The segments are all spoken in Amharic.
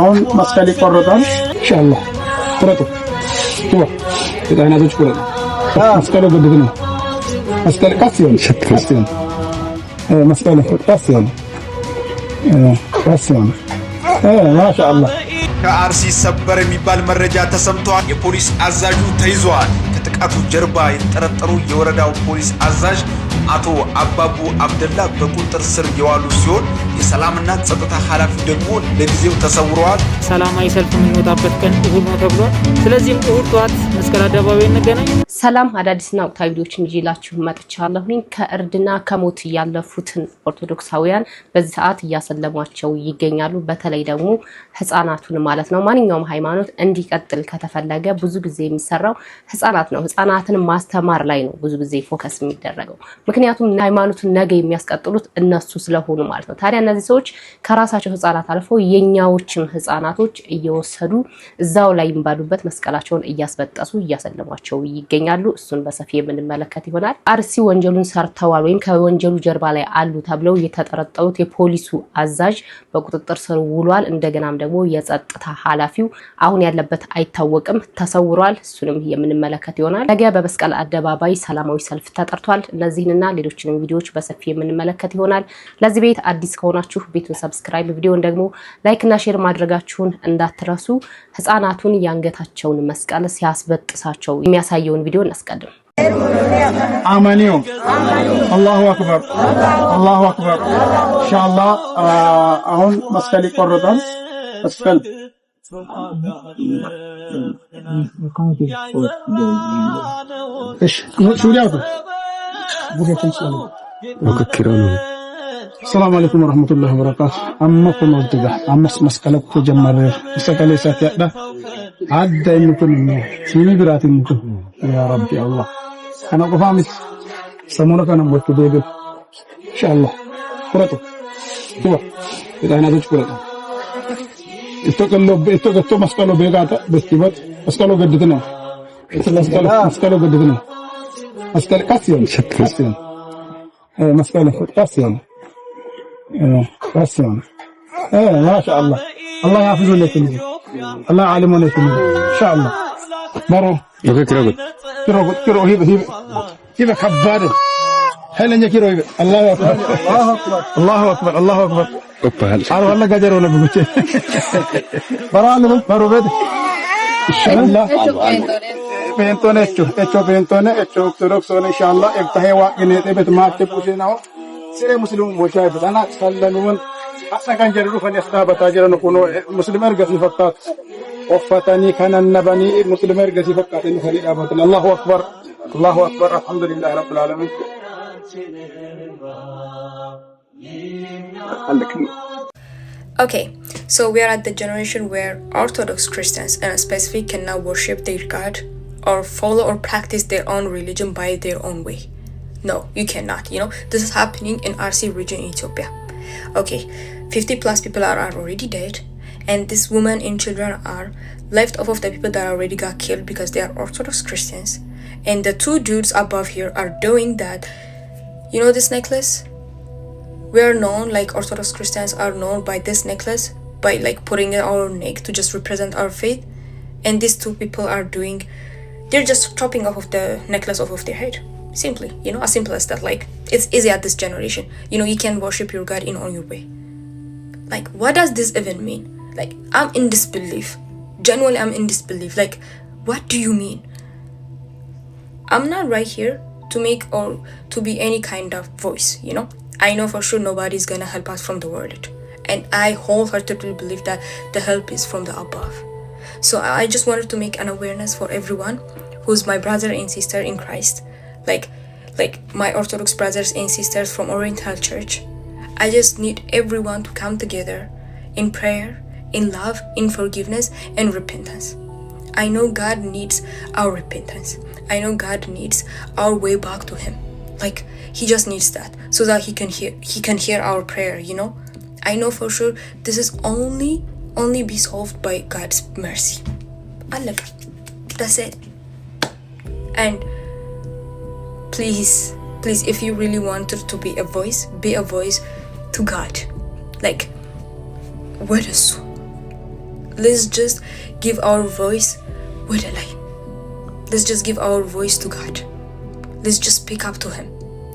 አሁን መስቀል ይቆረጣል ኢንሻአላህ። ቁረጡ ቱባ የታናቶች ቁረጡ። መስቀሉ ግድግ ነው። መስቀል ቀስየን ሸክፈስየን መስቀል ቀስየን ቀስየን ማሻአላህ። ከአርሲ ሰበር የሚባል መረጃ ተሰምቷል። የፖሊስ አዛዡ ተይዟል። ከጥቃቱ ጀርባ የተጠረጠሩ የወረዳው ፖሊስ አዛዥ አቶ አባቡ አብደላ በቁጥጥር ስር የዋሉ ሲሆን የሰላምና ጸጥታ ኃላፊው ደግሞ ለጊዜው ተሰውረዋል። ሰላማዊ ሰልፍ የምንወጣበት ቀን እሁድ ነው ተብሏል። ስለዚህም እሁድ ጠዋት መስቀል አደባባይ እንገናኝ። ሰላም አዳዲስና ወቅታዊ ቪዲዮዎችን ይዤላችሁ መጥቻለሁ። ከእርድና ከሞት ያለፉትን ኦርቶዶክሳውያን በዚህ ሰዓት እያሰለሟቸው ይገኛሉ። በተለይ ደግሞ ህፃናቱን ማለት ነው። ማንኛውም ሃይማኖት እንዲቀጥል ከተፈለገ ብዙ ጊዜ የሚሰራው ህፃናት ነው። ህፃናትን ማስተማር ላይ ነው ብዙ ጊዜ ፎከስ የሚደረገው። ምክንያቱም ሃይማኖቱን ነገ የሚያስቀጥሉት እነሱ ስለሆኑ ማለት ነው። ታዲያ እነዚህ ሰዎች ከራሳቸው ህፃናት አልፎ የኛዎችም ህፃናቶች እየወሰዱ እዛው ላይ ባሉበት መስቀላቸውን እያስበጠሱ እያሰለሟቸው ይገኛሉ። እሱን በሰፊ የምንመለከት ይሆናል። አርሲ ወንጀሉን ሰርተዋል ወይም ከወንጀሉ ጀርባ ላይ አሉ ተብለው የተጠረጠሩት የፖሊሱ አዛዥ በቁጥጥር ስር ውሏል። እንደገናም ደግሞ የጸጥታ ኃላፊው አሁን ያለበት አይታወቅም፣ ተሰውሯል። እሱንም የምንመለከት ይሆናል። ነገ በመስቀል አደባባይ ሰላማዊ ሰልፍ ተጠርቷል። እነዚህንና ሌሎችንም ቪዲዮዎች በሰፊ የምንመለከት ይሆናል። ለዚህ ቤት አዲስ ከሆናችሁ ቤቱን ሰብስክራይብ፣ ቪዲዮን ደግሞ ላይክ እና ሼር ማድረጋችሁን እንዳትረሱ። ህፃናቱን ያንገታቸውን መስቀል ሲያስበጥሳቸው የሚያሳየውን ቪዲዮ እናስቀድም። አማኒዮ አላሁ አክበር አላሁ አክበር። ኢንሻአላህ አሁን መስቀል ይቆረጣል። መስቀል እሺ ሹሪያቱ ቡሬትን ሰላም ወከክራኑ ሰላም አለይኩም ወራህመቱላሂ ወበረካቱ። አመኩም ወልተጋ አመስ መስቀለኩ ተጀመረ ሰቀለ ሰት ያዳ አዳ ይምኩን ሲኒ ብራት ይምኩን ያ ረቢ አላህ አና ቆፋሚስ ሰሞኑ ከነ ወጥቶ ደግ ኢንሻአላህ ቁረጡ ቱባ የታናቶች ቁረጡ እተቀሎ መስቀሉ በጋታ በስቲበት መስቀሉ ገድት ነው። መስቀሉ ገድት ነው። መስቀል ቀስየን ሸክፈስየን መስቀል ቀስየን ቀስየን ማሻአላህ አላህ ያፍዙ ለኩም አላህ ዓሊሙ ለኩም ኢንሻአላህ መሮ ኪሮ ሂበ ከባድ ኃይለኛ ኪሮ ሂበ አላሁ አክበር አላሁ አክበር አላሁ አክበር ኦፓል አሮ አላ ጋጀሮ ነው ብቻ በራሉ በሮበት ኢንሻአላህ pentoone echo ortodox one inshallah ebtahe wa inete bet maate pusinaho sire muslim mocha betana sallanun asakan jaru fanesta batajira no kuno muslimer gasi fatat ofatani kanan nabani muslimer gasi fatat ni khalid abat Allahu akbar alhamdulillah rabbil alamin. Okay, so we are at the generation where Orthodox Christians and specifically can now worship their God or follow or practice their own religion by their own way. No, you cannot. This is happening in RC region in Ethiopia. Okay, 50 plus people are already dead, and this woman and children are left off of the people that already got killed because they are Orthodox Christians. And the two dudes above here are doing that. This necklace? We are known, like Orthodox Christians are known by this necklace, by like putting it on our neck to just represent our faith. And these two people are doing, they're just chopping off of the necklace off of their head. Simply, as simple as that. Like, it's easy at this generation. You can worship your God in all your way. Like, what does this even mean? Like, I'm in disbelief. Genuinely, I'm in disbelief. Like, what do you mean? I'm not right here to make or to be any kind of voice, I know for sure nobody's gonna help us from the world, and I wholeheartedly believe that the help is from the above. So I just wanted to make an awareness for everyone who's my brother and sister in Christ, like my Orthodox brothers and sisters from Oriental Church. I just need everyone to come together in prayer, in love, in forgiveness and repentance. I know God needs our repentance. I know God needs our way back to Him. Like, He just needs that so that he can hear our prayer. I know for sure this is only be solved by God's mercy. That's it. And please, if you really wanted to be a voice to God. Like, what is let's just give our voice ወደ ላይ let's just give our voice to God let's just speak up to him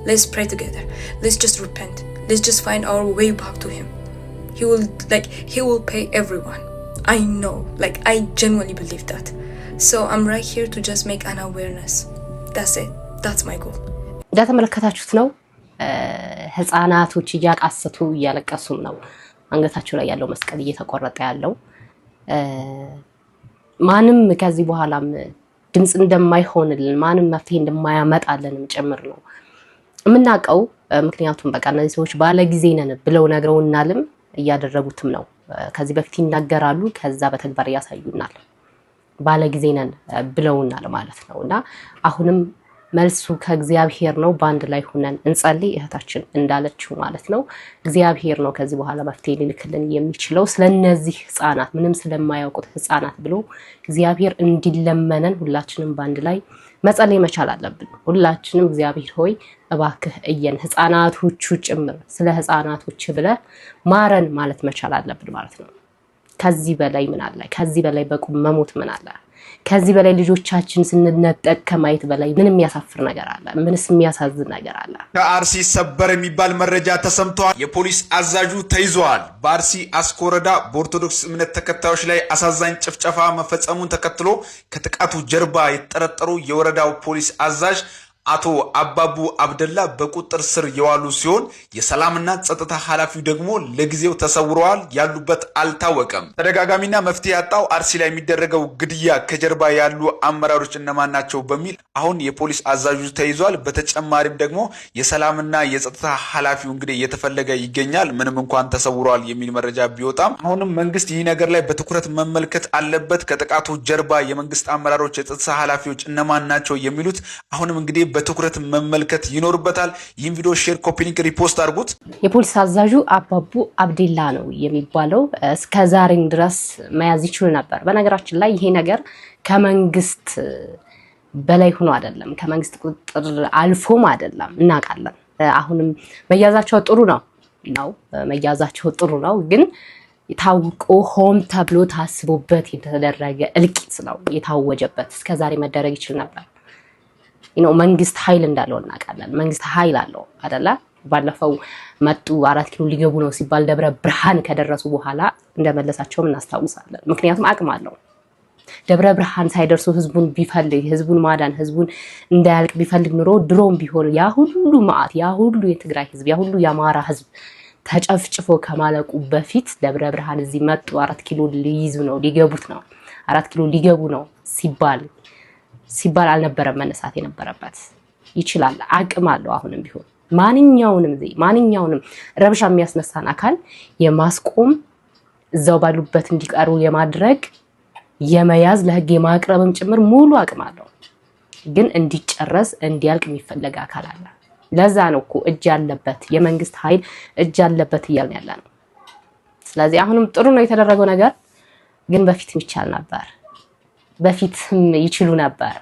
let's pray together let's just repent let's just find our way back to him he will pay everyone I know like I genuinely believe that so I'm right here to just make an awareness that's it that's my goal እንደተመለከታችሁት ነው ህፃናቶች እያቃሰቱ እያለቀሱም ነው አንገታቸው ላይ ያለው መስቀል እየተቆረጠ ያለው ማንም ከዚህ በኋላም ድምጽ እንደማይሆንልን ማንም መፍትሄ እንደማያመጣልንም ጭምር ነው የምናቀው ምክንያቱም በቃ እነዚህ ሰዎች ባለ ጊዜ ነን ብለው ነግረውናልም እያደረጉትም ነው ከዚህ በፊት ይናገራሉ ከዛ በተግባር ያሳዩናል ባለ ጊዜ ነን ብለውናል ማለት ነውና አሁንም መልሱ ከእግዚአብሔር ነው ባንድ ላይ ሆነን እንጸልይ እህታችን እንዳለችው ማለት ነው እግዚአብሔር ነው ከዚህ በኋላ መፍትሄ ሊልክልን የሚችለው ስለነዚህ ህፃናት ምንም ስለማያውቁት ህፃናት ብሎ እግዚአብሔር እንዲለመነን ሁላችንም ባንድ ላይ መጸለይ መቻል አለብን ሁላችንም እግዚአብሔር ሆይ እባክህ እየን ህፃናቶቹ ጭምር ስለ ህፃናቶች ብለ ማረን ማለት መቻል አለብን ማለት ነው ከዚህ በላይ ምን አለ ከዚህ በላይ በቁም መሞት ምን አለ ከዚህ በላይ ልጆቻችን ስንነጠቅ ከማየት በላይ ምንም ያሳፍር ነገር አለ ምንስ የሚያሳዝን ነገር አለ ከአርሲ ሰበር የሚባል መረጃ ተሰምቷል የፖሊስ አዛዡ ተይዟል በአርሲ አስኮረዳ በኦርቶዶክስ እምነት ተከታዮች ላይ አሳዛኝ ጭፍጨፋ መፈጸሙን ተከትሎ ከጥቃቱ ጀርባ የተጠረጠሩ የወረዳው ፖሊስ አዛዥ አቶ አባቡ አብደላ በቁጥጥር ስር የዋሉ ሲሆን የሰላምና ጸጥታ ኃላፊው ደግሞ ለጊዜው ተሰውረዋል ያሉበት አልታወቀም ተደጋጋሚና መፍትሄ ያጣው አርሲ ላይ የሚደረገው ግድያ ከጀርባ ያሉ አመራሮች እነማን ናቸው በሚል አሁን የፖሊስ አዛዡ ተይዟል በተጨማሪም ደግሞ የሰላምና የጸጥታ ኃላፊው እንግዲህ እየተፈለገ ይገኛል ምንም እንኳን ተሰውረዋል የሚል መረጃ ቢወጣም አሁንም መንግስት ይህ ነገር ላይ በትኩረት መመልከት አለበት ከጥቃቱ ጀርባ የመንግስት አመራሮች የጸጥታ ኃላፊዎች እነማን ናቸው የሚሉት አሁንም እንግዲህ በትኩረት መመልከት ይኖርበታል ይህን ቪዲዮ ሼር ኮፒ ሊንክ ሪፖስት አድርጉት የፖሊስ አዛዡ አባቡ አብደላ ነው የሚባለው እስከዛሬም ድረስ መያዝ ይችላል ነበር በነገራችን ላይ ይሄ ነገር ከመንግስት በላይ ሆኖ አይደለም ከመንግስት ቁጥጥር አልፎም አይደለም እናቃለን አሁንም መያዛቸው ጥሩ ነው መያዛቸው ጥሩ ነው ግን ታውቆ ሆም ተብሎ ታስቦበት የተደረገ እልቂት ነው የታወጀበት እስከዛሬ መደረግ ይችላል ነበር መንግስት ኃይል እንዳለው እናቃለን መንግስት ኃይል አለው አይደለ ባለፈው መጡ 4 ኪሎ ሊገቡ ነው ሲባል ደብረ ብርሃን ከደረሱ በኋላ እንደመለሳቸው እናስታውሳለን ምክንያቱም አቅም አለው ደብረ ብርሃን ሳይደርሱ ህዝቡን ቢፈልግ ህዝቡን ማዳን ህዝቡን እንዳያልቅ ቢፈልግ ኑሮ ድሮም ቢሆን ያ ሁሉ ማአት ያ ሁሉ የትግራይ ህዝብ ያ ሁሉ የአማራ ህዝብ ተጨፍጭፎ ከማለቁ በፊት ደብረ ብርሃን እዚህ መጡ 4 ኪሎ ሊይዙ ነው ሊገቡት ነው 4 ኪሎ ሊገቡ ነው ሲባል አልነበረም መነሳት የነበረበት ይችላል አቅም አለው አሁንም ቢሆን ማንኛውንም ረብሻ የሚያስነሳን አካል የማስቆም እዛው ባሉበት እንዲቀሩ የማድረግ የመያዝ ለህግ የማቅረብም ጭምር ሙሉ አቅም አለው ግን እንዲጨረስ እንዲያልቅ የሚፈልግ አካል አለ ለዛ ነው እኮ እጅ ያለበት የመንግስት ኃይል እጅ ያለበት ይያልን ያለ ነው ስለዚህ አሁንም ጥሩ ነው የተደረገው ነገር ግን በፊትም ይቻል ነበር በፊትም ይችሉ ነበር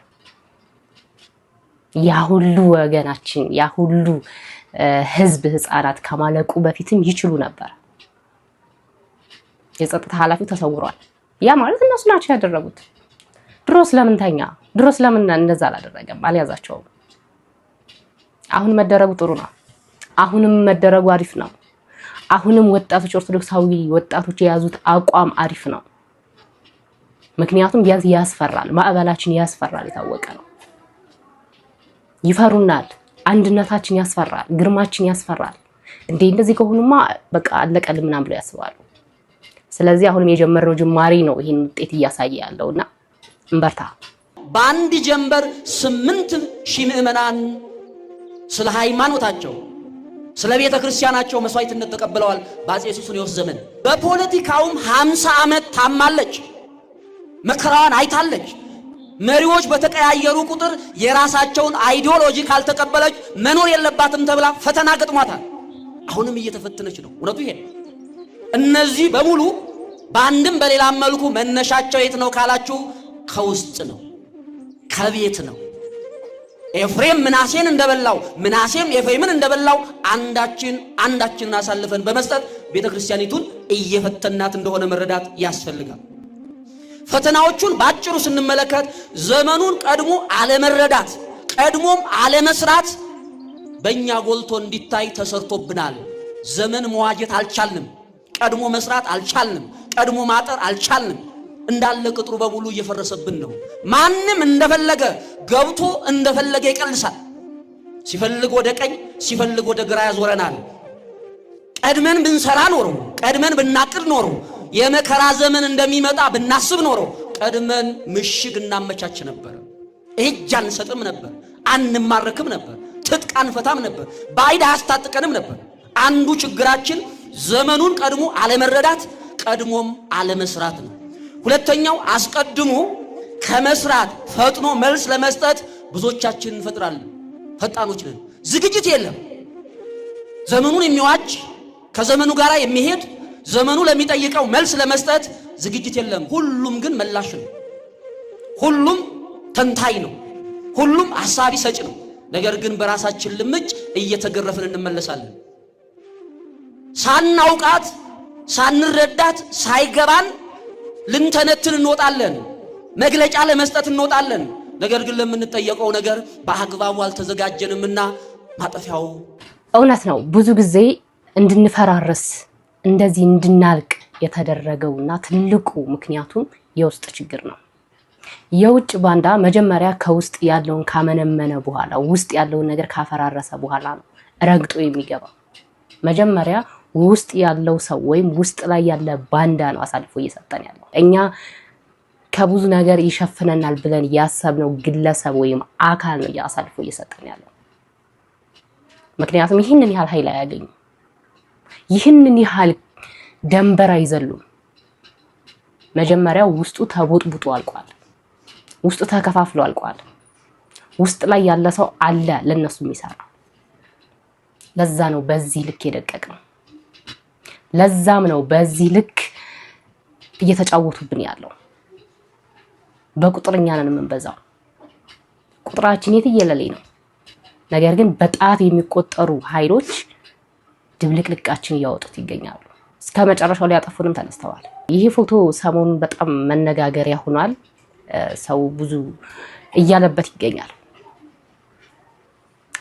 ያ ሁሉ ወገናችን ያ ሁሉ ህዝብ ህፃናት ከማለቁ በፊትም ይችሉ ነበር የጸጥታ ኃላፊው ተሰውሯል ያ ማለት እነሱ ናቸው ያደረጉት ድሮስ ለምን እንደዛ አላደረገም አልያዛቸውም አሁን መደረጉ ጥሩ ነው አሁንም መደረጉ አሪፍ ነው አሁንም ወጣቶች ኦርቶዶክሳዊ ወጣቶች የያዙት አቋም አሪፍ ነው ምክንያቱም ቢያንስ ያስፈራል ማዕበላችን ያስፈራል የታወቀ ነው ይፈሩናል አንድነታችን ያስፈራል ግርማችን ያስፈራል እንደዚህ ከሆኑማ በቃ አለቀልን ምናምን ብለው ያስባሉ ስለዚህ አሁንም የጀመረው ጅማሬ ነው ይሄን ውጤት እያሳየ ያለውና እንበርታ በአንድ ጀንበር 8000 ምዕመናን ስለ ሃይማኖታቸው ስለ ቤተ ክርስቲያናቸው መስዋዕትነት ተቀብለዋል በአፄ ሱስንዮስ ዘመን በፖለቲካውም 50 ዓመት ታማለች መከራዋን አይታለች መሪዎች በተቀያየሩ ቁጥር የራሳቸውን አይዲዮሎጂ ካልተቀበለች መኖር የለባትም ተብላ ፈተና ገጥሟታል አሁንም እየተፈተነች ነው እውነቱ ይሄ እነዚህ በሙሉ በአንድም በሌላም መልኩ መነሻቸው የት ነው ካላችሁ ከውስጥ ነው ከቤት ነው ኤፍሬም ምናሴን እንደበላው ምናሴም ኤፍሬምን እንደበላው አንዳችን አሳልፈን በመስጠት ቤተክርስቲያኒቱን እየፈተናት እንደሆነ መረዳት ያስፈልጋል ፈተናዎቹን ባጭሩ ስንመለከት ዘመኑን ቀድሞ አለመረዳት ቀድሞም አለመስራት በእኛ ጎልቶ እንዲታይ ተሰርቶብናል። ዘመን መዋጀት አልቻልንም። ቀድሞ መስራት አልቻልንም። ቀድሞ ማጠር አልቻልንም። እንዳለ ቅጥሩ በሙሉ እየፈረሰብን ነው። ማንም እንደፈለገ ገብቶ እንደፈለገ ይቀልሳል። ሲፈልግ ወደ ቀኝ ሲፈልግ ወደ ግራ ያዞረናል። ቀድመን ብንሰራ ኖሮ ቀድመን ብናቅድ ኖሮ የመከራ ዘመን እንደሚመጣ ብናስብ ኖሮ ቀድመን ምሽግ እናመቻች ነበር። እጅ አንሰጥም ነበር። አንማረክም ነበር። ትጥቅ አንፈታም ነበር። ባይዳ አስታጥቀንም ነበር። አንዱ ችግራችን ዘመኑን ቀድሞ አለመረዳት ቀድሞም አለመስራት ነው። ሁለተኛው አስቀድሞ ከመስራት ፈጥኖ መልስ ለመስጠት ብዙዎቻችን እንፈጥራለን። ፈጣኖች ነን። ዝግጅት የለም። ዘመኑን የሚዋጅ ከዘመኑ ጋር የሚሄድ ዘመኑ ለሚጠይቀው መልስ ለመስጠት ዝግጅት የለም። ሁሉም ግን መላሽ ነው። ሁሉም ተንታይ ነው። ሁሉም ሐሳቢ ሰጭ ነው። ነገር ግን በራሳችን ልምጭ እየተገረፍን እንመለሳለን። ሳናውቃት ሳንረዳት ሳይገባን ልንተነትን እንወጣለን። መግለጫ ለመስጠት እንወጣለን። ነገር ግን ለምንጠየቀው ነገር በአግባቡ አልተዘጋጀንምና ማጠፊያው እውነት ነው። ብዙ ጊዜ እንድንፈራረስ እንደዚህ እንድናልቅ የተደረገውና ትልቁ ምክንያቱም የውስጥ ችግር ነው። የውጭ ባንዳ መጀመሪያ ከውስጥ ያለውን ካመነመነ በኋላ ውስጥ ያለውን ነገር ካፈራረሰ በኋላ ነው ረግጦ የሚገባው። መጀመሪያ ውስጥ ያለው ሰው ወይም ውስጥ ላይ ያለ ባንዳ ነው አሳልፎ እየሰጠን ያለው። እኛ ከብዙ ነገር ይሸፍነናል ብለን ያሰብነው ግለሰብ ወይም አካል ነው አሳልፎ እየሰጠን ያለው። ምክንያቱም ይህንን ያህል ኃይል አያገኙ፣ ይህንን ያህል ደንበር አይዘሉም። መጀመሪያ ውስጡ ተቦጥቡጦ አልቋል። ውስጡ ተከፋፍሎ አልቋል። ውስጥ ላይ ያለ ሰው አለ ለነሱ የሚሰራ። ለዛ ነው በዚህ ልክ የደቀቀው። ለዛም ነው በዚህ ልክ እየተጫወቱብን ያለው። በቁጥርኛ ነን የምንበዛው። ቁጥራችን የትየለሌ ነው። ነገር ግን በጣት የሚቆጠሩ ኃይሎች ድብልቅልቃችን እያወጡት ይገኛሉ። እስከ መጨረሻው ላይ ያጠፉንም ተነስተዋል። ይሄ ፎቶ ሰሞኑን በጣም መነጋገሪያ ሆኗል። ሰው ብዙ እያለበት ይገኛል።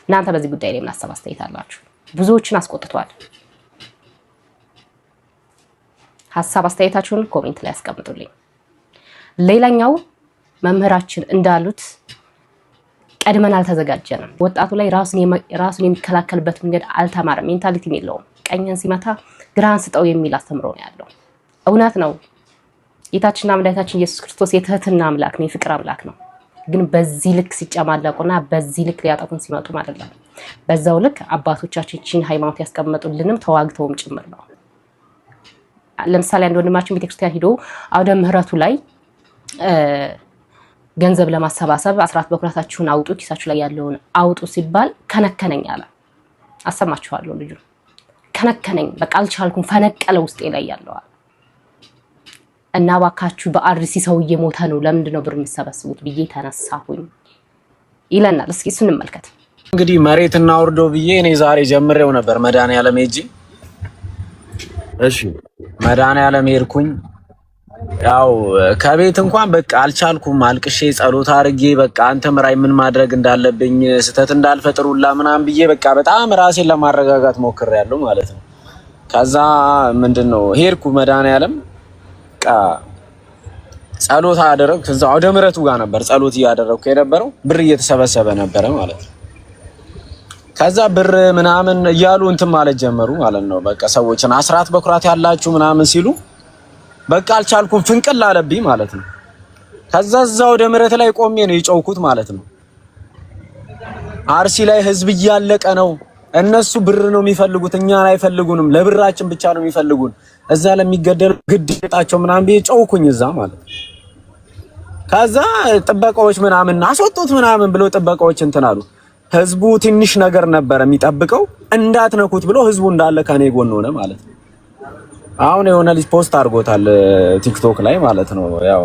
እናንተ በዚህ ጉዳይ ላይ ምን አስተያየት አላችሁ? ብዙዎችን አስቆጥቷል። ሀሳብ አስተያየታችሁን ኮሜንት ላይ አስቀምጡልኝ። ሌላኛው መምህራችን እንዳሉት ቀድመን አልተዘጋጀንም። ወጣቱ ላይ ራሱን የሚከላከልበት መንገድ አልተማረም። ሜንታሊቲም የለውም። ቀኝን ሲመታ ግራን ስጠው የሚል አስተምሮ ነው ያለው። እውነት ነው። ጌታችንና መድኃኒታችን ኢየሱስ ክርስቶስ የትህትና አምላክ ነው፣ የፍቅር አምላክ ነው። ግን በዚህ ልክ ሲጨማለቁና በዚህ ልክ ሊያጠፉን ሲመጡ ማለት ነው። በዛው ልክ አባቶቻችን ሃይማኖት ያስቀመጡልንም ተዋግተውም ጭምር ነው። ለምሳሌ አንድ ወንድማችን ቤተክርስቲያን ሄዶ አውደ ምህረቱ ላይ ገንዘብ ለማሰባሰብ አስራት በኩራታችሁን አውጡ፣ ኪሳችሁ ላይ ያለውን አውጡ ሲባል ከነከነኝ አለ። አሰማችኋለሁ። ልጁ ከነከነኝ፣ በቃ አልቻልኩም፣ ፈነቀለ ውስጤ ላይ ያለዋል። እና ባካችሁ በአርሲ ሰው እየሞተ ነው፣ ለምንድን ነው ብር የምትሰበስቡት ብዬ ተነሳሁኝ ይለናል። እስኪ እሱን እንመልከት። እንግዲህ መሬት እናወርደው ብዬ እኔ ዛሬ ጀምሬው ነበር መድኃኒዓለም ሄጄ። እሺ መድኃኒዓለም ሄድኩኝ። ያው ከቤት እንኳን በቃ አልቻልኩም። አልቅሼ ጸሎት አድርጌ በቃ አንተ ምራይ ምን ማድረግ እንዳለብኝ ስተት እንዳልፈጥሩላ ምናምን ብዬ በቃ በጣም ራሴን ለማረጋጋት ሞክሬያለሁ ማለት ነው። ከዛ ምንድነው ሄድኩ መድኃኒዓለም በቃ ጸሎት አደረኩ። ከዛ አውደ ምህረቱ ጋር ነበር ጸሎት እያደረኩ የነበረው። ብር እየተሰበሰበ ነበረ ማለት ነው። ከዛ ብር ምናምን እያሉ እንትን ማለት ጀመሩ ማለት ነው። በቃ ሰዎችን አስራት በኩራት ያላችሁ ምናምን ሲሉ በቃ አልቻልኩም፣ ፍንቅል አለብኝ ማለት ነው። ከዛ እዛው ወደ ምህረት ላይ ቆሜ ነው የጨውኩት ማለት ነው። አርሲ ላይ ህዝብ እያለቀ ነው። እነሱ ብር ነው የሚፈልጉት፣ እኛን አይፈልጉንም። ለብራችን ብቻ ነው የሚፈልጉን። እዛ ለሚገደሉ ግዴታቸው ምናምን ብዬ ጨውኩኝ እዛ ማለት ነው። ከዛ ጥበቃዎች ምናምን አስወጡት ምናምን ብለው ጥበቃዎች እንትን አሉ። ህዝቡ ትንሽ ነገር ነበር የሚጠብቀው፣ እንዳትነኩት ብሎ ህዝቡ እንዳለ ከኔ ጎን ሆነ ማለት ነው። አሁን የሆነ ልጅ ፖስት አድርጎታል ቲክቶክ ላይ ማለት ነው። ያው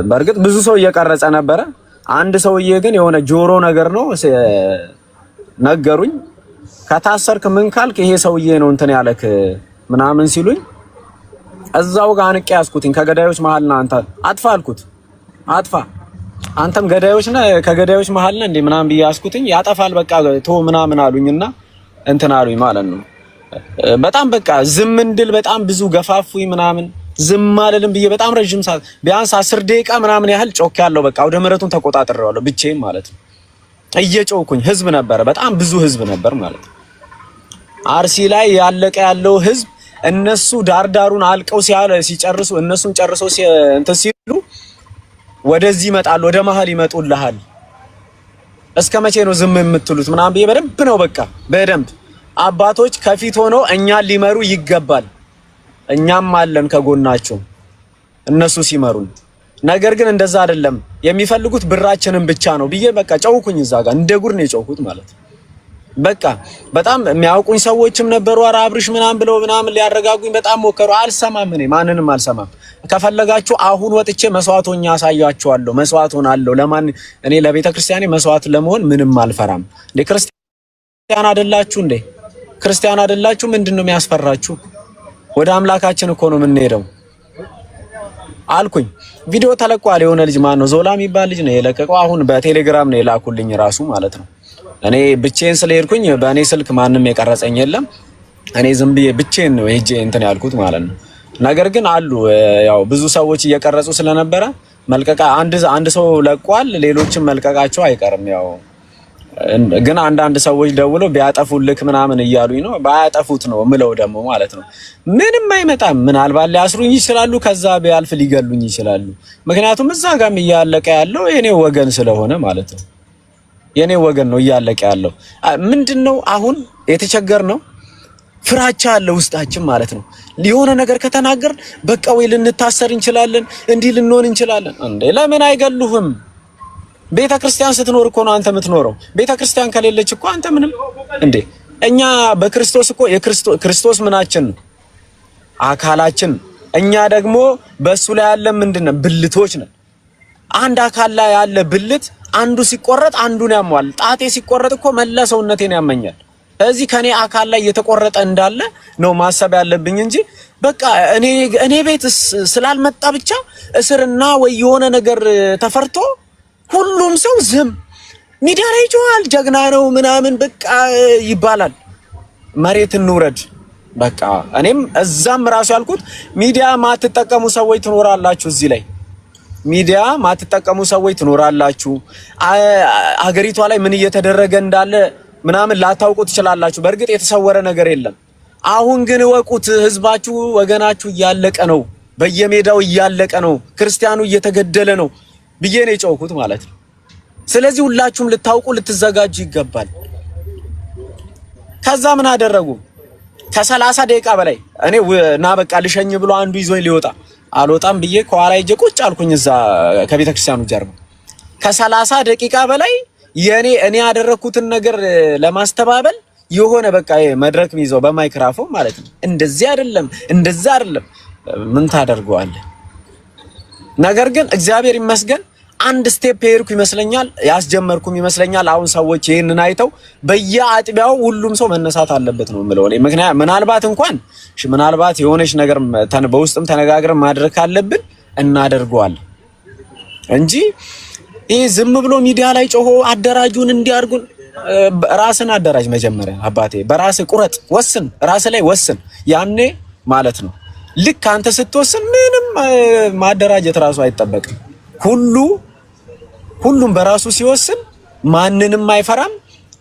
በእርግጥ ብዙ ሰው እየቀረጸ ነበረ። አንድ ሰውዬ ግን የሆነ ጆሮ ነገር ነው ነገሩኝ። ከታሰርክ ምን ካልክ ይሄ ሰውዬ ነው እንትን ያለክ ምናምን ሲሉኝ እዛው ጋር አንቄ ያዝኩትኝ ከገዳዮች መሃል ነህ አንተ አጥፋ አልኩት። አጥፋ አንተም ገዳዮች ነህ ከገዳዮች መሃል ነህ እንዴ ምናምን ብዬ ያዝኩትኝ። ያጠፋል በቃ ቶ ምናምን አሉኝና እንትን አሉኝ ማለት ነው። በጣም በቃ ዝም እንድል በጣም ብዙ ገፋፉኝ ምናምን ዝም አልልም ብዬ በጣም ረጅም ሰዓት ቢያንስ 10 ደቂቃ ምናምን ያህል ጮክ ያለው በቃ ወደ ምረቱን ተቆጣጥሬዋለሁ ብቻዬን ማለት ነው። እየጮኩኝ ህዝብ ነበር በጣም ብዙ ህዝብ ነበር ማለት ነው። አርሲ ላይ ያለቀ ያለው ህዝብ እነሱ ዳርዳሩን አልቀው ሲጨርሱ እነሱን ጨርሰው እንትን ሲሉ ወደዚህ ይመጣሉ ወደ መሃል ይመጡልሃል። እስከ መቼ ነው ዝም የምትሉት ምናምን ብዬ በደንብ ነው በቃ በደንብ አባቶች ከፊት ሆነው እኛን ሊመሩ ይገባል። እኛም አለን ከጎናቸው እነሱ ሲመሩን። ነገር ግን እንደዛ አይደለም የሚፈልጉት ብራችንን ብቻ ነው ብዬ በቃ ጨውኩኝ። እዛ ጋር እንደ ጉድ ነው የጨውኩት ማለት በቃ በጣም የሚያውቁኝ ሰዎችም ነበሩ። ኧረ አብርሽ ምናምን ብለው ምናምን ሊያረጋጉኝ በጣም ሞከሩ። አልሰማም እኔ ማንንም አልሰማም። ከፈለጋችሁ አሁን ወጥቼ መስዋዕቶኛ አሳያችኋለሁ። መስዋዕት ሆናለሁ ለማን እኔ ለቤተ ክርስቲያኔ መስዋዕት ለመሆን ምንም አልፈራም። እንዴ ክርስቲያን አይደላችሁ እንዴ? ክርስቲያን አይደላችሁ? ምንድነው የሚያስፈራችሁ? ወደ አምላካችን እኮ ነው የምንሄደው አልኩኝ። ቪዲዮ ተለቋል። የሆነ ልጅ ማን ነው ዞላ የሚባል ልጅ ነው የለቀቀው። አሁን በቴሌግራም ነው የላኩልኝ ራሱ ማለት ነው። እኔ ብቻዬን ስለሄድኩኝ በእኔ ስልክ ማንም የቀረጸኝ የለም። እኔ ዝም ብዬ ብቻዬን ነው ሄጄ እንትን ያልኩት ማለት ነው። ነገር ግን አሉ ያው ብዙ ሰዎች እየቀረጹ ስለነበረ መልቀቃ አንድ ሰው ለቋል። ሌሎችም መልቀቃቸው አይቀርም ያው ግን አንዳንድ ሰዎች ደውለው ቢያጠፉልክ ምናምን እያሉኝ ነው። ባያጠፉት ነው ምለው ደግሞ ማለት ነው። ምንም አይመጣም። ምናልባት ሊያስሩኝ ይችላሉ። ከዛ ቢያልፍ ሊገሉኝ ይችላሉ። ምክንያቱም እዛ ጋርም እያለቀ ያለው የኔ ወገን ስለሆነ ማለት ነው። የኔ ወገን ነው እያለቀ ያለው። ምንድነው አሁን የተቸገርነው? ፍራቻ አለ ውስጣችን ማለት ነው። ሊሆነ ነገር ከተናገር በቃ ወይ ልንታሰር እንችላለን፣ እንዲህ ልንሆን እንችላለን። እንዴ ለምን አይገሉህም? ቤተ ክርስቲያን ስትኖር እኮ ነው አንተ የምትኖረው። ቤተ ክርስቲያን ከሌለች እኮ አንተ ምንም እንዴ እኛ በክርስቶስ እኮ ክርስቶስ ምናችን ነው? አካላችን። እኛ ደግሞ በሱ ላይ ያለ ምንድነው? ብልቶች ነን። አንድ አካል ላይ ያለ ብልት አንዱ ሲቆረጥ አንዱን ያሟል። ጣቴ ሲቆረጥ እኮ መላ ሰውነቴን ያመኛል። እዚህ ከኔ አካል ላይ የተቆረጠ እንዳለ ነው ማሰብ ያለብኝ እንጂ በቃ እኔ ቤት ስላልመጣ ብቻ እስርና ወይ የሆነ ነገር ተፈርቶ ሁሉም ሰው ዝም ሚዲያ ላይ ይጮሃል። ጀግና ነው ምናምን በቃ ይባላል። መሬት እንውረድ በቃ። እኔም እዛም ራሱ ያልኩት ሚዲያ ማትጠቀሙ ሰዎች ትኖራላችሁ። እዚህ ላይ ሚዲያ ማትጠቀሙ ሰዎች ትኖራላችሁ። አገሪቷ ላይ ምን እየተደረገ እንዳለ ምናምን ላታውቁ ትችላላችሁ። በእርግጥ የተሰወረ ነገር የለም። አሁን ግን ወቁት፣ ህዝባችሁ ወገናችሁ እያለቀ ነው፣ በየሜዳው እያለቀ ነው፣ ክርስቲያኑ እየተገደለ ነው ብዬ ነው የጨውኩት ማለት ነው። ስለዚህ ሁላችሁም ልታውቁ ልትዘጋጁ ይገባል። ከዛ ምን አደረጉ? ከ30 ደቂቃ በላይ እኔ እና በቃ ልሸኝ ብሎ አንዱ ይዞኝ ሊወጣ አልወጣም ብዬ ከኋላ ሂጄ ቁጭ አልኩኝ እዛ ከቤተክርስቲያኑ ጀርባ። ከ30 ደቂቃ በላይ እኔ ያደረኩትን ነገር ለማስተባበል የሆነ በቃ መድረክ ይዘው በማይክራፎን ማለት ነው። እንደዚህ አይደለም እንደዛ አይደለም ምን ታደርገዋለህ? ነገር ግን እግዚአብሔር ይመስገን አንድ ስቴፕ ሄድኩ ይመስለኛል፣ ያስጀመርኩም ይመስለኛል። አሁን ሰዎች ይሄንን አይተው በየአጥቢያው ሁሉም ሰው መነሳት አለበት ነው የምለው እኔ። ምክንያቱም ምናልባት የሆነች ነገር በውስጥም ተነጋግረን ማድረግ ካለብን እናደርገዋለን እንጂ ይሄ ዝም ብሎ ሚዲያ ላይ ጮሆ አደራጁን እንዲያርጉን። ራስን አደራጅ መጀመሪያ አባቴ። በራስ ቁረጥ፣ ወስን፣ ራስ ላይ ወስን። ያኔ ማለት ነው ልክ አንተ ስትወስን ምንም ማደራጀት ራሱ አይጠበቅም። ሁሉም በራሱ ሲወስን ማንንም አይፈራም።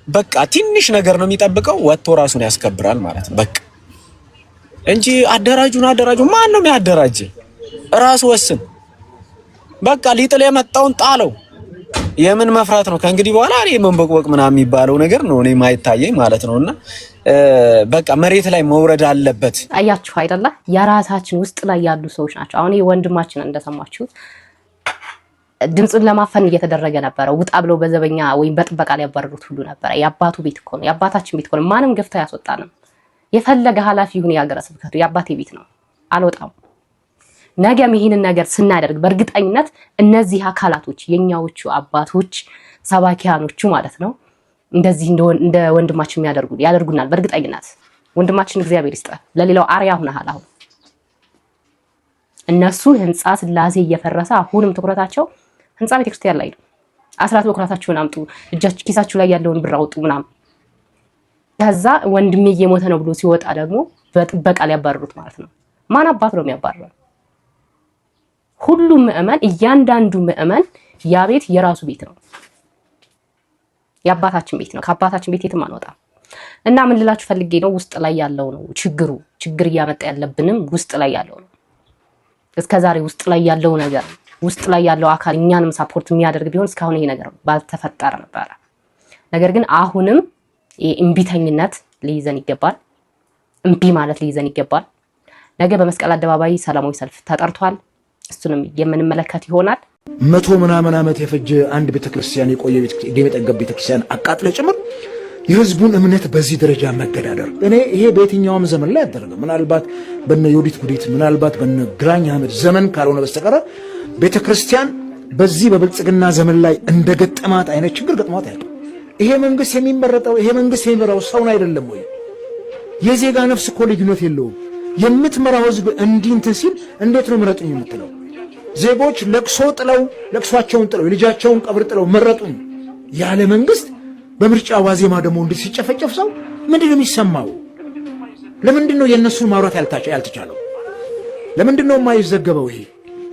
በቃ ትንሽ ነገር ነው የሚጠብቀው፣ ወጥቶ ራሱን ያስከብራል ማለት ነው በቃ እንጂ አደራጁን ማን ነው የሚያደራጅ? ራሱ ወስን በቃ። ሊጥል የመጣውን ጣለው። የምን መፍራት ነው ከእንግዲህ በኋላ? እኔ መንበቅበቅ ምናምን የሚባለው ነገር ነው እኔ ማይታየኝ ማለት ነውና በቃ መሬት ላይ መውረድ አለበት። አያችሁ አይደለ? የራሳችን ውስጥ ላይ ያሉ ሰዎች ናቸው። አሁን ወንድማችን እንደሰማችሁት ድምጽን ለማፈን እየተደረገ ነበረ። ውጣ ብለው በዘበኛ ወይም በጥበቃ ላይ ያባረሩት ሁሉ ነበረ። የአባቱ ቤት እኮ ነው፣ የአባታችን ቤት እኮ ነው። ማንም ገፍታ ያስወጣንም። የፈለገ ኃላፊ ይሁን የሀገረ ስብከቱ የአባቴ ቤት ነው፣ አልወጣም። ነገም ይህንን ነገር ስናደርግ በእርግጠኝነት እነዚህ አካላቶች የኛዎቹ አባቶች ሰባኪያኖቹ ማለት ነው እንደዚህ እንደ ወንድማችን ያደርጉናል በእርግጠኝነት። ወንድማችን እግዚአብሔር ይስጥ፣ ለሌላው አርያ ሆነሃል። አሁን እነሱ ህንጻ ስላሴ እየፈረሰ አሁንም ትኩረታቸው ህንጻ ቤተክርስቲያን ላይ ነው። አስራት በኩራታችሁን አምጡ፣ እጃችሁ ኪሳችሁ ላይ ያለውን ብር አውጡ ምናምን። ከዛ ወንድሜ እየሞተ ነው ብሎ ሲወጣ ደግሞ በጥበቃ ሊያባርሩት ማለት ነው። ማን አባት ነው የሚያባርረው? ሁሉም ምእመን እያንዳንዱ ምእመን ያ ቤት የራሱ ቤት ነው። የአባታችን ቤት ነው። ከአባታችን ቤት የትም አንወጣም። እና ምን ልላችሁ ፈልጌ ነው ውስጥ ላይ ያለው ነው ችግር እያመጣ ያለብንም ውስጥ ላይ ያለው ነው። እስከዛሬ ውስጥ ላይ ያለው ነገር ውስጥ ላይ ያለው አካል እኛንም ሳፖርት የሚያደርግ ቢሆን እስካሁን ይሄ ነገር ባልተፈጠረ ነበር። ነገር ግን አሁንም እምቢተኝነት ሊይዘን ይገባል። እምቢ ማለት ሊይዘን ይገባል። ነገ በመስቀል አደባባይ ሰላማዊ ሰልፍ ተጠርቷል። እሱንም የምንመለከት ይሆናል። 100 ምናምን ዓመት የፈጀ አንድ ቤተክርስቲያን የቆየ ቤተክርስቲያን ቤተክርስቲያን አቃጥለ ጭምር የህዝቡን እምነት በዚህ ደረጃ መገዳደር እኔ ይሄ በየትኛውም ዘመን ላይ ያደረገ ምናልባት በነ ዮዲት ጉዲት ምናልባት በነ ግራኝ አህመድ ዘመን ካልሆነ በስተቀር ቤተክርስቲያን በዚህ በብልጽግና ዘመን ላይ እንደገጠማት አይነት ችግር ገጥሟት ያለው ይሄ መንግስት የሚመረጠው ይሄ መንግስት የሚመራው ሰውን አይደለም ወይ? የዜጋ ነፍስ እኮ ልዩነት የለውም። የምትመራው ህዝብ እንዲህ እንትን ሲል እንዴት ነው ምረጡኝ የምትለው? ዜጎች ለቅሷቸውን ጥለው የልጃቸውን ቀብር ጥለው መረጡኝ ያለ መንግስት በምርጫ ዋዜማ ደግሞ እንዴት ሲጨፈጨፍ ሰው ምንድነው የሚሰማው? ለምንድነው የነሱን ማውራት ያልተቻለው? ለምንድነው የማይዘገበው? ይሄ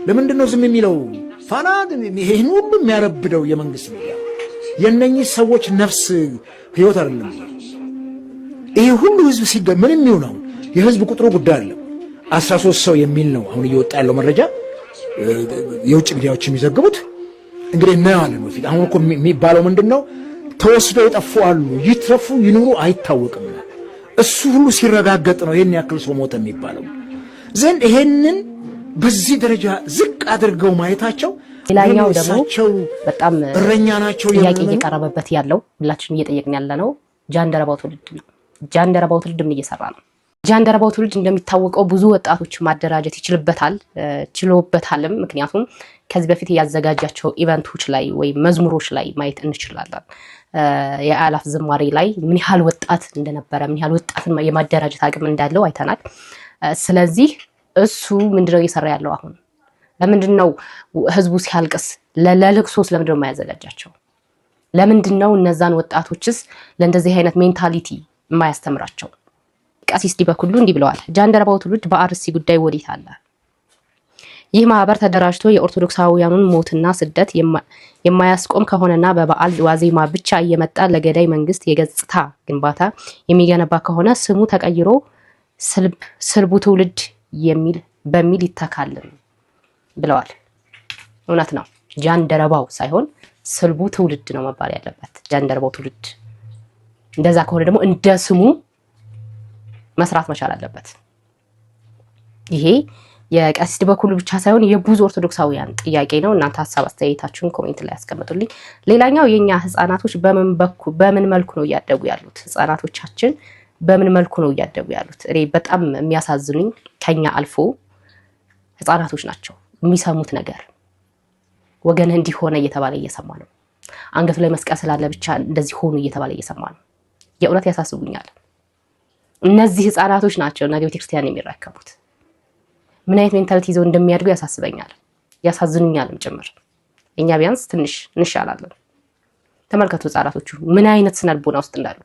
ለምንድነው ዝም የሚለው? ፋና ይሄን ሁሉ የሚያረብደው የመንግስት ሚዲያ የነኚህ ሰዎች ነፍስ ህይወት አይደለም። ይሄ ሁሉ ህዝብ ሲገ ምንም ይሁን የህዝብ ቁጥሩ ጉዳይ አይደለም። 13 ሰው የሚል ነው አሁን እየወጣ ያለው መረጃ የውጭ ሚዲያዎች የሚዘግቡት። እንግዲህ እናያለን ወደፊት። አሁን እኮ የሚባለው ምንድነው ተወስደው የጠፉ አሉ፣ ይትረፉ ይኑሩ አይታወቅም። እሱ ሁሉ ሲረጋገጥ ነው ይሄን ያክል ሰው ሞተ የሚባለው። ዘንድ ይሄንን በዚህ ደረጃ ዝቅ አድርገው ማየታቸው ሌላኛው ደግሞ በጣም እረኛ ናቸው ጥያቄ እየቀረበበት ያለው ሁላችንም እየጠየቅን ያለ ነው። ጃንደረባው ትውልድ ነው። ጃንደረባው ትውልድ ምን እየሰራ ነው? ጃንደረባው ትውልድ እንደሚታወቀው ብዙ ወጣቶች ማደራጀት ይችልበታል፣ ችሎበታልም። ምክንያቱም ከዚህ በፊት ያዘጋጃቸው ኢቨንቶች ላይ ወይ መዝሙሮች ላይ ማየት እንችላለን። የአላፍ ዝማሬ ላይ ምን ያህል ወጣት እንደነበረ ምን ያህል ወጣትን የማደራጀት አቅም እንዳለው አይተናል። ስለዚህ እሱ ምንድነው እየሰራ ያለው አሁን? ለምንድነው ህዝቡ ሲያልቅስ ለልቅሶስ ለምንድነው የማያዘጋጃቸው? ለምንድነው እነዛን ወጣቶችስ ለእንደዚህ አይነት ሜንታሊቲ የማያስተምራቸው? ቀሲስ ዲበኩሉ እንዲህ ብለዋል። ጃንደረባው ትውልድ በአርሲ ጉዳይ ወዴት አለ? ይህ ማህበር ተደራጅቶ የኦርቶዶክሳውያኑን ሞትና ስደት የማያስቆም ከሆነና በበዓል ዋዜማ ብቻ እየመጣ ለገዳይ መንግስት የገጽታ ግንባታ የሚገነባ ከሆነ ስሙ ተቀይሮ ስልቡ ትውልድ በሚል ይተካልን ብለዋል። እውነት ነው። ጃንደረባው ሳይሆን ስልቡ ትውልድ ነው መባል ያለበት። ጃንደረባው ትውልድ እንደዛ ከሆነ ደግሞ እንደ ስሙ መስራት መቻል አለበት። ይሄ የቀሲስ ዲበኩሉ ብቻ ሳይሆን የብዙ ኦርቶዶክሳውያን ጥያቄ ነው። እናንተ ሀሳብ አስተያየታችሁን ኮሜንት ላይ ያስቀምጡልኝ። ሌላኛው የኛ ህፃናቶች በምን መልኩ ነው እያደጉ ያሉት? ህፃናቶቻችን በምን መልኩ ነው እያደጉ ያሉት? እኔ በጣም የሚያሳዝኑኝ ከኛ አልፎ ህፃናቶች ናቸው። የሚሰሙት ነገር ወገን እንዲሆነ እየተባለ እየሰማ ነው። አንገቱ ላይ መስቀል ስላለ ብቻ እንደዚህ ሆኑ እየተባለ እየሰማ ነው። የእውነት ያሳስቡኛል። እነዚህ ህፃናቶች ናቸው ነገ ቤተክርስቲያን የሚረከቡት። ምን አይነት ሜንታሊቲ ይዘው እንደሚያድጉ ያሳስበኛል፣ ያሳዝኑኛልም ጭምር። እኛ ቢያንስ ትንሽ እንሻላለን። ተመልከቱ ህፃናቶቹ ምን አይነት ስነልቦና ውስጥ እንዳሉ።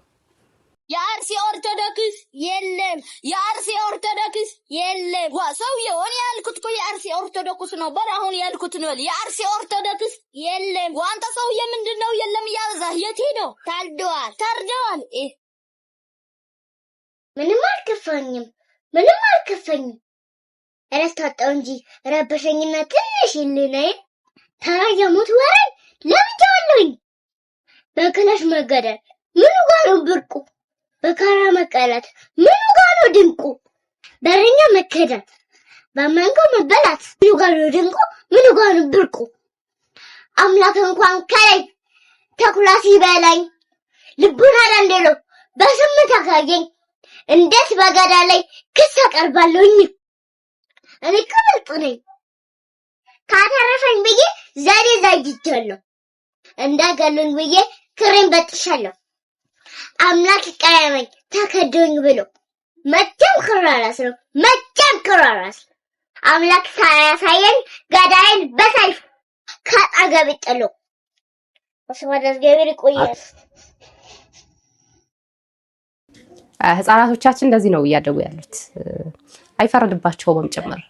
የአርሲ ኦርቶዶክስ የለም፣ የአርሲ ኦርቶዶክስ የለም። ሰውዬው እኔ ያልኩት እኮ የአርሲ ኦርቶዶክስ ነው። በአሁን ያልኩት ነው። የአርሲ ኦርቶዶክስ የለም። አንተ ሰውዬ ምንድነው የለም እያበዛህ? የት ሄደው? ታርደዋል። ምንም አልከፈኝም። ረስታጣው እንጂ ረበሸኝና ትንሽ ይልናይ ታያሙት ወረን ለምጃለሁኝ። በክላሽ መገደል ምኑ ጋር ነው ብርቁ? በካራ መቀላት ምኑ ጋር ነው ድንቁ? በረኛ መከዳት በመንጎ መበላት ምኑ ጋር ነው ድንቁ? ምኑ ጋር ነው ብርቁ? አምላክ እንኳን ከላይ ተኩላ ሲበላኝ ልቡን አላንደለው በስምት አካገኝ እንዴት በገዳ ላይ ክስ አቀርባለሁኝ? እኔ ከብልጥ ነኝ። ካተረፈኝ ብዬ ዛሬ ዛጅቻለሁ፣ እንዳገሉኝ ብዬ ክሬን በጥሻለሁ። አምላክ ይቀየመኝ ተከዶኝ ብሎ መቼም ክራራስ ነው። አምላክ ሳያሳየኝ ገዳይን በሰይፍ ከአጠገብ ጥሎ ወስማደ እግዚአብሔር ይቆያል። ህፃናቶቻችን እንደዚህ ነው እያደጉ ያሉት። አይፈረድባቸውም ጭምር።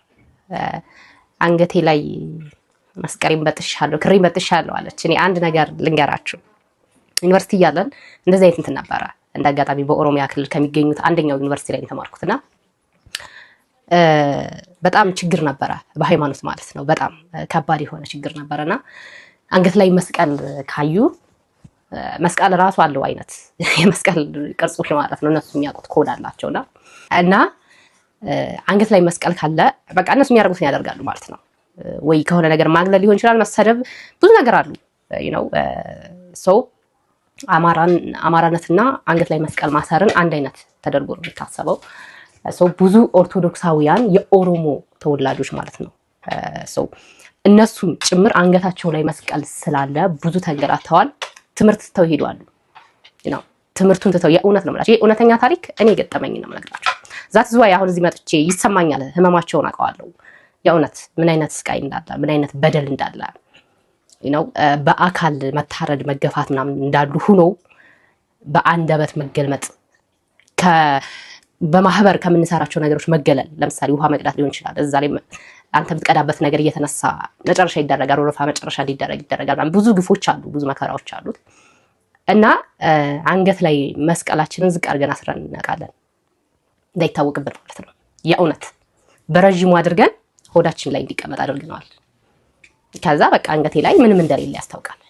አንገቴ ላይ መስቀሪን በጥሻለሁ ክሪም በጥሻለሁ አለች። እኔ አንድ ነገር ልንገራችሁ። ዩኒቨርሲቲ እያለን እንደዚህ አይነት እንትን ነበረ። እንደ አጋጣሚ በኦሮሚያ ክልል ከሚገኙት አንደኛው ዩኒቨርሲቲ ላይ ተማርኩትና በጣም ችግር ነበረ፣ በሃይማኖት ማለት ነው። በጣም ከባድ የሆነ ችግር ነበረና አንገት ላይ መስቀል ካዩ መስቀል ራሱ አለው አይነት የመስቀል ቅርጾች ማለት ነው። እነሱ የሚያውቁት ኮድ አላቸውና እና አንገት ላይ መስቀል ካለ በቃ እነሱ የሚያደርጉትን ያደርጋሉ ማለት ነው። ወይ ከሆነ ነገር ማግለል ሊሆን ይችላል፣ መሰደብ፣ ብዙ ነገር አሉ ሰው አማራነትና አንገት ላይ መስቀል ማሰርን አንድ አይነት ተደርጎ ነው የሚታሰበው። ሰው ብዙ ኦርቶዶክሳውያን የኦሮሞ ተወላጆች ማለት ነው ሰው እነሱም ጭምር አንገታቸው ላይ መስቀል ስላለ ብዙ ተንገላተዋል። ትምህርት ትተው ሄዷል። ትምህርቱን ትተው የእውነት ነው ማለት ይሄ እውነተኛ ታሪክ እኔ ገጠመኝ ነው ማለት ዛት ዝዋይ አሁን እዚህ መጥቼ ይሰማኛል። ህመማቸውን አውቀዋለሁ። የእውነት ምን አይነት ስቃይ እንዳለ ምን አይነት በደል እንዳለ በአካል መታረድ መገፋት ምናምን እንዳሉ ሆኖ በአንደበት መገልመጥ በማህበር ከምንሰራቸው ነገሮች መገለል፣ ለምሳሌ ውሃ መቅዳት ሊሆን ይችላል። እዛ ላይ አንተ የምትቀዳበት ነገር እየተነሳ መጨረሻ ይደረጋል። ወረፋ መጨረሻ ይደረጋል። ብዙ ግፎች አሉ፣ ብዙ መከራዎች አሉት እና አንገት ላይ መስቀላችንን ዝቅ አድርገን አስረን እናውቃለን፣ እንዳይታወቅብን ማለት ነው። የእውነት በረዥሙ አድርገን ሆዳችን ላይ እንዲቀመጥ አድርገናል። ከዛ በቃ አንገቴ ላይ ምንም እንደሌለ ያስታውቃል።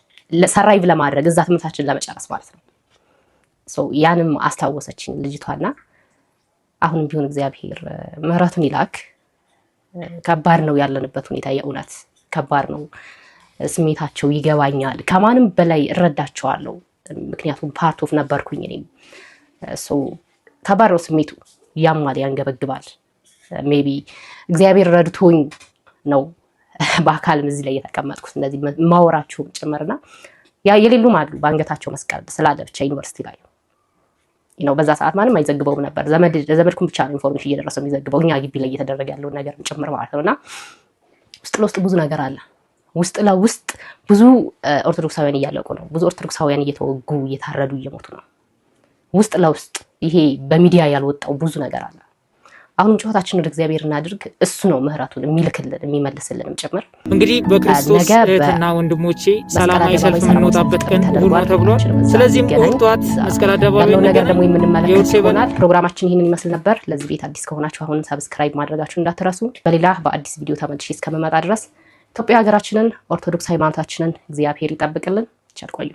ሰራይቭ ለማድረግ እዛ ትምህርታችን ለመጨረስ ማለት ነው። ያንም አስታወሰችኝ ልጅቷና አሁንም ቢሆን እግዚአብሔር ምሕረቱን ይላክ። ከባድ ነው ያለንበት ሁኔታ፣ የእውነት ከባድ ነው። ስሜታቸው ይገባኛል። ከማንም በላይ እረዳቸዋለሁ። ምክንያቱም ፓርት ኦፍ ነበርኩኝ እኔም። ከባድ ነው ስሜቱ፣ ያማል፣ ያንገበግባል። ሜቢ እግዚአብሔር ረድቶኝ ነው በአካልም እዚህ ላይ የተቀመጥኩት እንደዚህ ማወራችሁ ጭምርና የሌሉም አሉ በአንገታቸው መስቀል ስላለ ብቻ ዩኒቨርሲቲ ላይ በዛ ሰዓት ማንም አይዘግበውም ነበር። ዘመድኩም ብቻ ነው ኢንፎርሜሽን እየደረሰው የሚዘግበው እኛ ግቢ ላይ እየተደረገ ያለውን ነገር ጭምር ማለት ነውና ውስጥ ለውስጥ ብዙ ነገር አለ። ውስጥ ለውስጥ ብዙ ኦርቶዶክሳውያን እያለቁ ነው። ብዙ ኦርቶዶክሳውያን እየተወጉ እየታረዱ እየሞቱ ነው። ውስጥ ለውስጥ ይሄ በሚዲያ ያልወጣው ብዙ ነገር አለ። አሁን ጩኸታችን ወደ እግዚአብሔር እናድርግ። እሱ ነው ምህረቱን የሚልክልን የሚመልስልንም ጭምር። እንግዲህ በክርስቶስ እህትና ወንድሞቼ ሰላማዊ ሰልፍ የምንወጣበት ቀን እሑድ ነው ተብሏል። ስለዚህም እሑድ ጠዋት መስቀል አደባባይ ነገር ደግሞ የምንመለከት ይሆናል። ፕሮግራማችን ይህንን ይመስል ነበር። ለዚህ ቤት አዲስ ከሆናችሁ አሁን ሰብስክራይብ ማድረጋችሁን እንዳትረሱ። በሌላ በአዲስ ቪዲዮ ተመልሼ እስከመመጣ ድረስ ኢትዮጵያ ሀገራችንን ኦርቶዶክስ ሃይማኖታችንን እግዚአብሔር ይጠብቅልን። ቸር ቆዩ።